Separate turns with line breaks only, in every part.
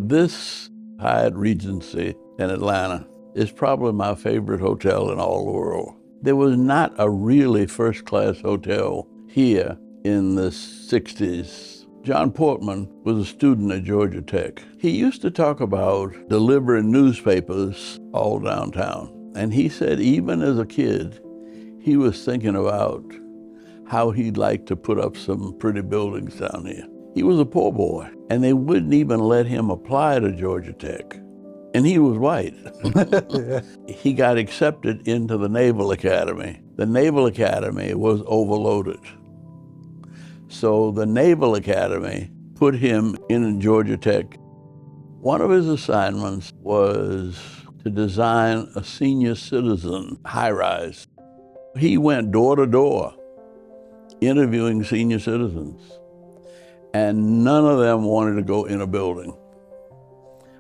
This Hyatt Regency in Atlanta is probably my favorite hotel in all the world. There was not a really first-class hotel here in the 60s. John Portman was a student at Georgia Tech. He used to talk about delivering newspapers all downtown. And he said even as a kid, he was thinking about how he'd like to put up some pretty buildings down here. He was a poor boy, and they wouldn't even let him apply to Georgia Tech. And he was white. He got accepted into the Naval Academy. The Naval Academy was overloaded. So the Naval Academy put him in Georgia Tech. One of his assignments was to design a senior citizen high-rise. He went door to door interviewing senior citizens, and none of them wanted to go in a building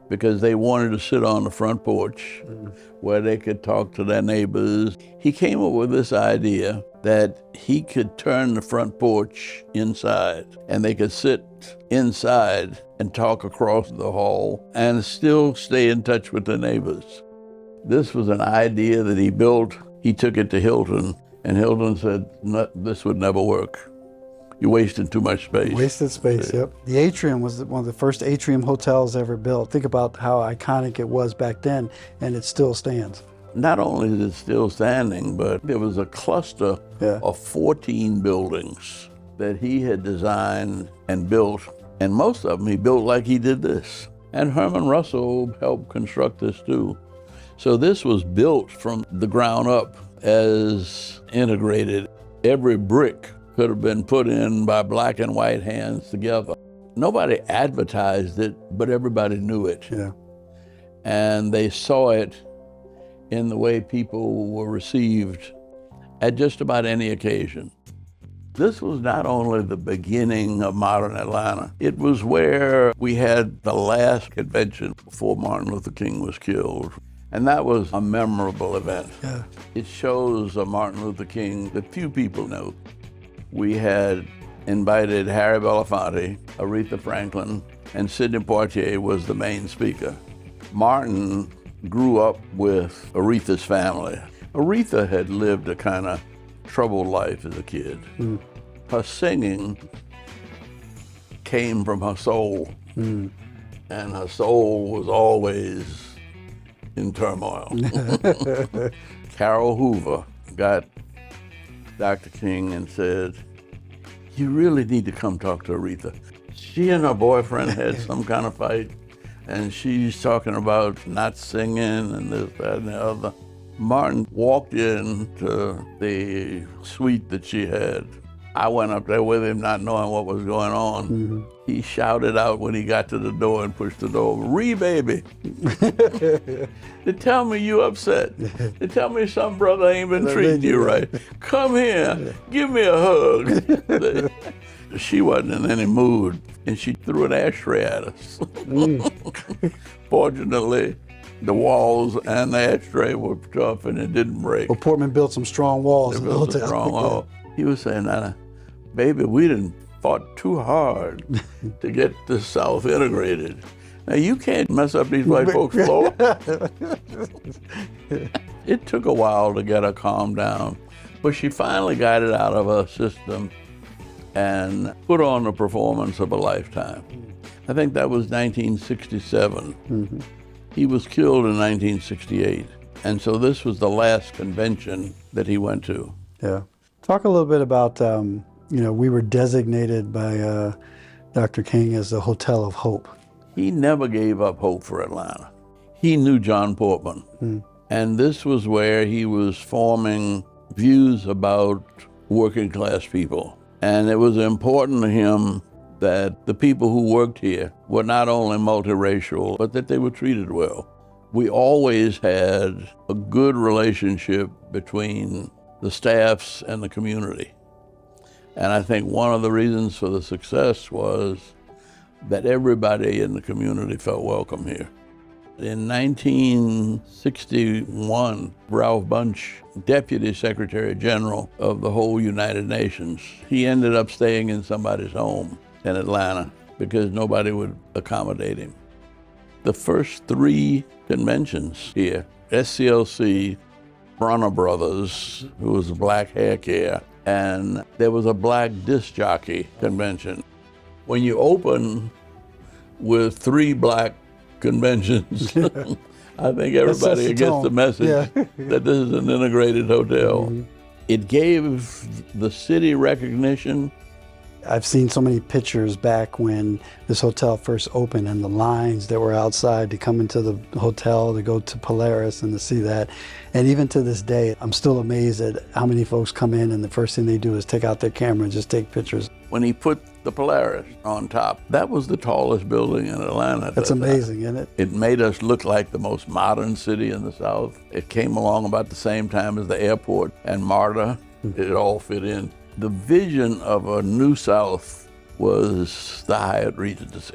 because they wanted to sit on the front porch where they could talk to their neighbors. He came up with this idea that he could turn the front porch inside, and they could sit inside and talk across the hall and still stay in touch with their neighbors. This was an idea that he built. He took it to Hilton, and Hilton said, no, this would never work. You're wasting too much space.
Wasted space, yep. The Atrium was one of the first atrium hotels ever built. Think about how iconic it was back then, and it still stands.
Not only is it still standing, but there was a cluster of 14 buildings that he had designed and built, and most of them he built like he did this. And Herman Russell helped construct this too. So this was built from the ground up as integrated. Every brick could have been put in by black and white hands together. Nobody advertised it, but everybody knew it.
Yeah.
And they saw it in the way people were received at just about any occasion. This was not only the beginning of modern Atlanta, it was where we had the last convention before Martin Luther King was killed. And that was a memorable event.
Yeah.
It shows a Martin Luther King that few people know. We had invited Harry Belafonte, Aretha Franklin, and Sidney Poitier was the main speaker. Martin grew up with Aretha's family. Aretha had lived a kind of troubled life as a kid. Her singing came from her soul, and her soul was always in turmoil. Carol Hoover got Dr. King and said, you really need to come talk to Aretha. She and her boyfriend had some kind of fight, and she's talking about not singing and this, that, and the other. Martin walked into the suite that she had. I went up there with him not knowing what was going on. He shouted out when he got to the door and pushed the door over, Ree, baby. They tell me you upset. They tell me some brother ain't been treating you right. Come here, give me a hug. She wasn't in any mood, and she threw an ashtray at us. Fortunately, the walls and the ashtray were tough and it didn't break.
Well, Portman built some strong walls in the
Built a
hotel.
strong wall. He was saying, Nana, baby, we done fought too hard to get the South integrated. Now you can't mess up these white folks' floor. It took a while to get her calmed down, but she finally got it out of her system and put on the performance of a lifetime. I think that was 1967. He was killed in 1968, and so this was the last convention that he went to.
Yeah. Talk a little bit about, we were designated by Dr. King as the Hotel of Hope.
He never gave up hope for Atlanta. He knew John Portman, and this was where he was forming views about working class people. And it was important to him that the people who worked here were not only multiracial, but that they were treated well. We always had a good relationship between the staffs and the community. And I think one of the reasons for the success was that everybody in the community felt welcome here. In 1961, Ralph Bunche, Deputy Secretary General of the whole United Nations, he ended up staying in somebody's home in Atlanta because nobody would accommodate him. The first 3 conventions here, SCLC, Bronner Brothers, who was a black hair care, and there was a black disc jockey convention. When you open with 3 black conventions, I think everybody gets the message that this is an integrated hotel. It gave the city recognition.
I've seen so many pictures back when this hotel first opened and the lines that were outside to come into the hotel to go to Polaris and to see that. And even to this day, I'm still amazed at how many folks come in and the first thing they do is take out their camera and just take pictures.
When he put the Polaris on top, that was the tallest building in Atlanta.
That's amazing, isn't it?
It made us look like the most modern city in the South. It came along about the same time as the airport and MARTA. It all fit in. The vision of a New South was the Hyatt Regency.